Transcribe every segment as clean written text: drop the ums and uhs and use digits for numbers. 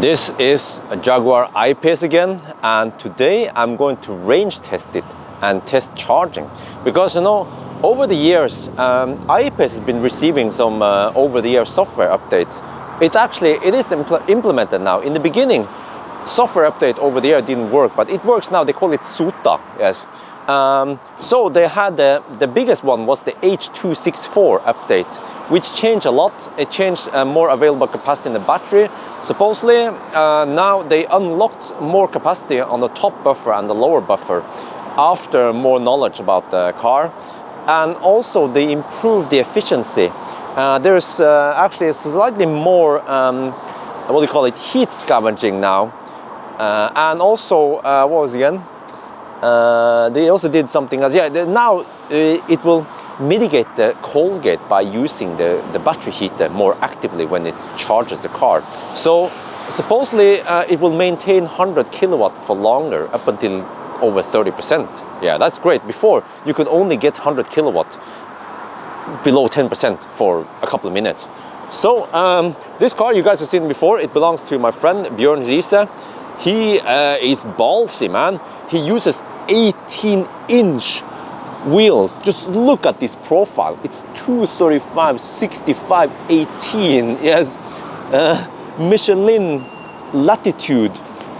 This is a Jaguar I-Pace again, and today I'm going to range test it and test charging, because over the years I-Pace has been receiving some over-the-air software updates. It is implemented now. In the beginning, software update over the air didn't work, but it works now. They call it SOTA, yes. So they had the biggest one was the H264 update, which changed a lot. It changed more available capacity in the battery. Supposedly now they unlocked more capacity on the top buffer and the lower buffer after more knowledge about the car, and also they improved the efficiency. There's actually slightly more what do you call it, heat scavenging now, and also what was it again? They also did something else. Yeah, now it will mitigate the cold gate by using the battery heater more actively when it charges the car. So supposedly it will maintain 100 kilowatt for longer, up until over 30%. Yeah, that's great. Before you could only get 100 kilowatt below 10% for a couple of minutes. So this car you guys have seen before. It belongs to my friend Bjørn. He is ballsy, man. He uses 18-inch wheels. Just look at this profile. It's 235, 65, 18. Yes, Michelin latitude.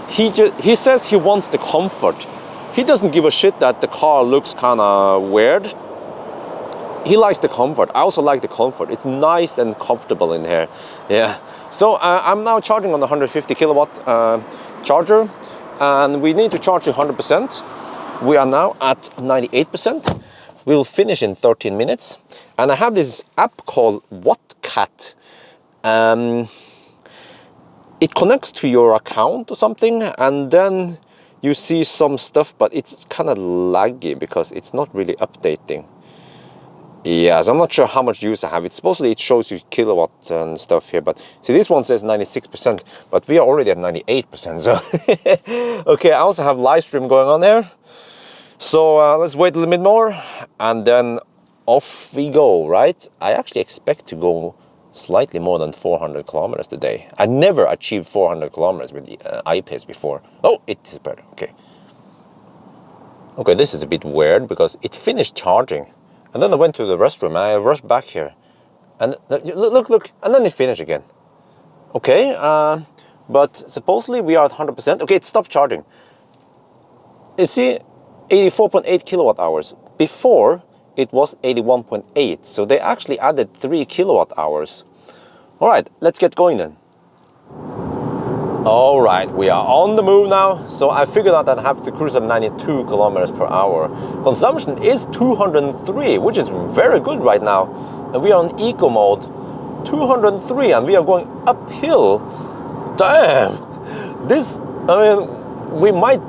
He says he wants the comfort. He doesn't give a shit that the car looks kind of weird. He likes the comfort. I also like the comfort. It's nice and comfortable in here. Yeah. So I'm now charging on the 150 kilowatt charger, and we need to charge 100%. We are now at 98%. We'll finish in 13 minutes. And I have this app called WattCat. It connects to your account or something, and then you see some stuff, but it's kind of laggy because it's not really updating. Yes, I'm not sure how much use I have. Supposedly it shows you kilowatts and stuff here, but see, this one says 96%, but we are already at 98%. So okay, I also have live stream going on there. So let's wait a little bit more, and then off we go, right? I actually expect to go slightly more than 400 kilometers today. I never achieved 400 kilometers with the I-Pace before. Oh, it disappeared. Okay. Okay, this is a bit weird because it finished charging. And then I went to the restroom, I rushed back here. And look, and then it finished again. Okay, but supposedly we are at 100%. Okay, it stopped charging. You see, 84.8 kilowatt hours. Before, it was 81.8. So they actually added 3 kilowatt hours. All right, let's get going then. All right, we are on the move now. So I figured out that I have to cruise at 92 kilometers per hour. Consumption is 203, which is very good right now. And we are on eco mode, 203, and we are going uphill. Damn, we might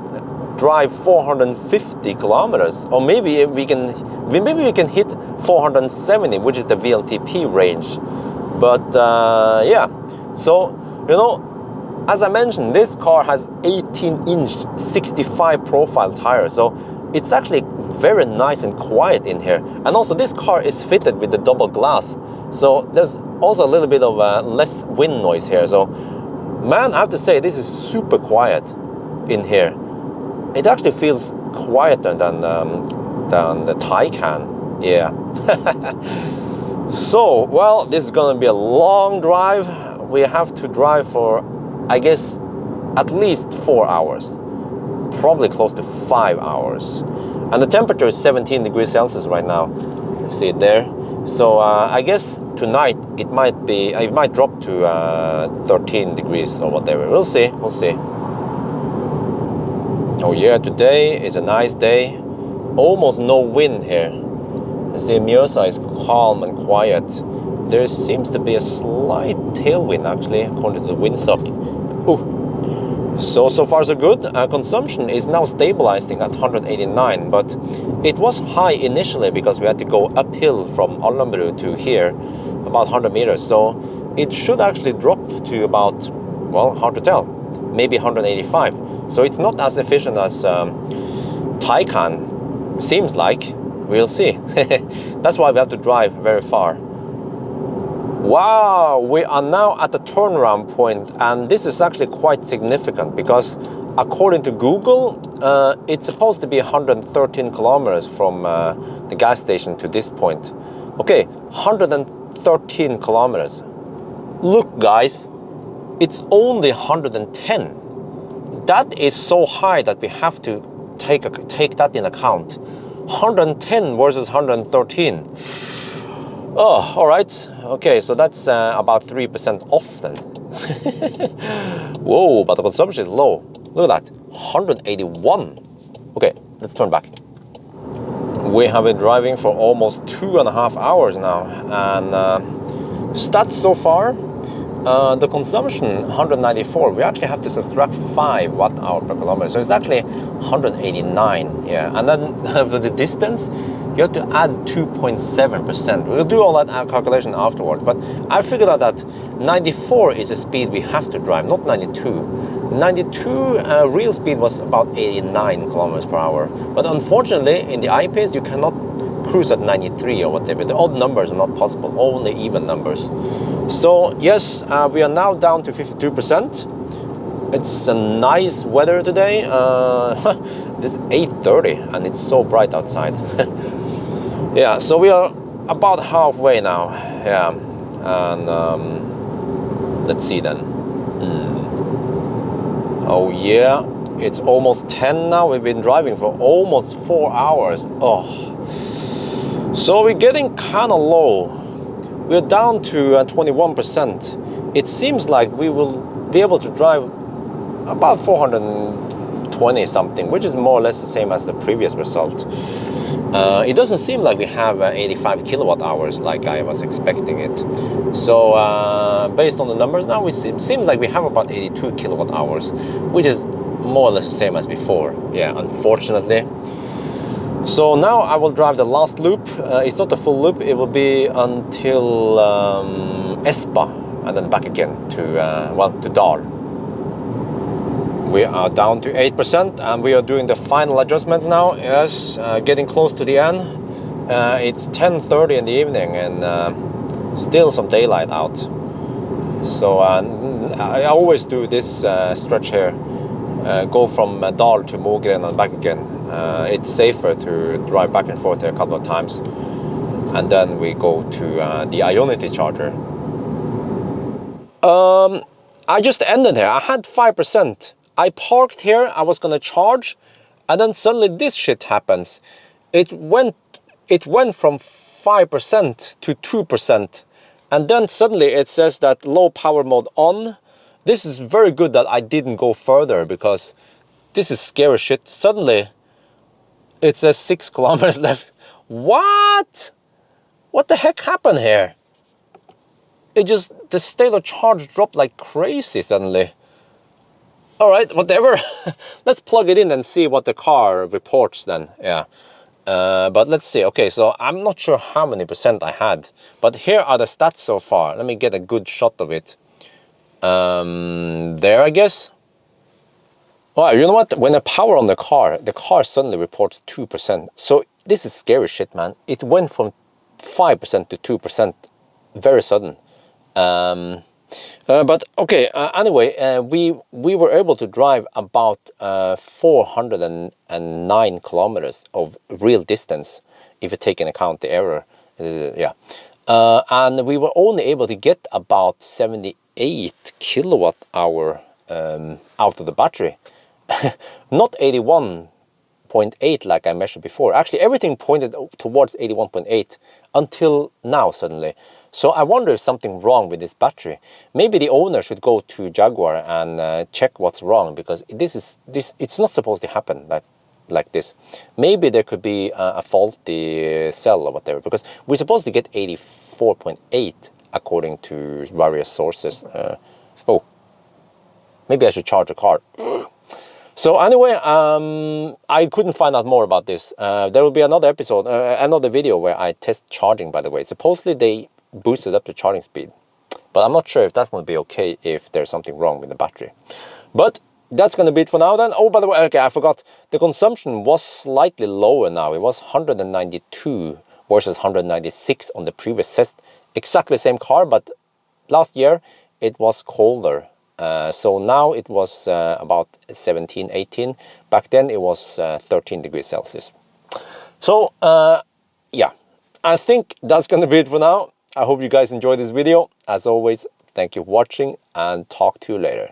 drive 450 kilometers, or maybe we can hit 470, which is the VLTP range. But yeah, so as I mentioned, this car has 18-inch 65 profile tires, so it's actually very nice and quiet in here. And also this car is fitted with the double glass, so there's also a little bit of less wind noise here. So man, I have to say, this is super quiet in here. It actually feels quieter than the Taycan. Yeah. So, well, this is gonna be a long drive. We have to drive for, I guess, at least 4 hours, probably close to 5 hours. And the temperature is 17 degrees Celsius right now. You see it there. So I guess tonight it might drop to 13 degrees or whatever. We'll see. Oh yeah, today is a nice day. Almost no wind here. You see, Mjøsa is calm and quiet. There seems to be a slight tailwind actually, according to the windsock. Ooh. So far so good. Consumption is now stabilizing at 189, but it was high initially because we had to go uphill from Alnabru to here, about 100 meters. So it should actually drop to about, well, hard to tell, maybe 185. So it's not as efficient as Taycan seems like. We'll see. That's why we have to drive very far. Wow, we are now at the turnaround point, and this is actually quite significant because according to Google, it's supposed to be 113 kilometers from the gas station to this point. Okay, 113 kilometers. Look guys, it's only 110. That is so high that we have to take that in account. 110 versus 113. Oh, all right. Okay, so that's about 3% off then. Whoa, but the consumption is low. Look at that, 181. Okay, let's turn back. We have been driving for almost 2.5 hours now, and stats so far, the consumption 194. We actually have to subtract 5 watt-hour per kilometer, so it's actually 189. Yeah, and then for the distance, you have to add 2.7%. We'll do all that calculation afterwards, but I figured out that 94 is the speed we have to drive, not 92. 92 real speed was about 89 kilometers per hour. But unfortunately, in the I-Pace, you cannot cruise at 93 or whatever. The odd numbers are not possible, only even numbers. So yes, we are now down to 52%. It's a nice weather today. This is 8:30 and it's so bright outside. Yeah, so we are about halfway now. Yeah, and let's see then. Oh yeah, it's almost 10 now. We've been driving for almost 4 hours. Oh, so we're getting kind of low. We're down to 21%. It seems like we will be able to drive about 420 something, which is more or less the same as the previous result. It doesn't seem like we have 85 kilowatt hours like I was expecting it. So based on the numbers now, it seems like we have about 82 kilowatt hours, which is more or less the same as before. Yeah, unfortunately. So now I will drive the last loop. It's not a full loop. It will be until Espa and then back again to, well, to Dal. We are down to 8% and we are doing the final adjustments now. Yes, getting close to the end. It's 10:30 in the evening and still some daylight out. So I always do this stretch here. Go from Dal to Mogren and back again. It's safer to drive back and forth here a couple of times. And then we go to the Ionity charger. I just ended here. I had 5%. I parked here, I was gonna charge, and then suddenly this shit happens. It went from 5% to 2%, and then suddenly it says that low power mode on. This is very good that I didn't go further because this is scary shit. Suddenly it says 6 kilometers left. What? What the heck happened here? The state of charge dropped like crazy suddenly. All right, whatever. Let's plug it in and see what the car reports then. Yeah, but let's see. Okay, so I'm not sure how many percent I had, but here are the stats so far. Let me get a good shot of it. There, I guess. Well, you know what? When I power on the car suddenly reports 2%. So this is scary shit, man. It went from 5% to 2%, very sudden. But okay, anyway, we were able to drive about 409 kilometers of real distance if you take into account the error. Yeah, and we were only able to get about 78 kilowatt hour out of the battery, not 81.8 like I measured before. Actually, everything pointed towards 81.8 until now suddenly. So I wonder if something wrong with this battery. Maybe the owner should go to Jaguar and check what's wrong, because it's not supposed to happen like this. Maybe there could be a faulty cell or whatever, because we're supposed to get 84.8 according to various sources. Oh, maybe I should charge a car. So anyway, I couldn't find out more about this. There will be another episode, another video where I test charging, by the way. Supposedly they boosted up the charging speed, but I'm not sure if that will be okay if there's something wrong with the battery. But that's gonna be it for now then. Oh, by the way, okay, I forgot. The consumption was slightly lower now. It was 192 versus 196 on the previous test. exactly the same car, but last year it was colder. So now it was about 17, 18. Back then it was 13 degrees Celsius. So yeah, I think that's gonna be it for now. I hope you guys enjoyed this video. As always, thank you for watching and talk to you later.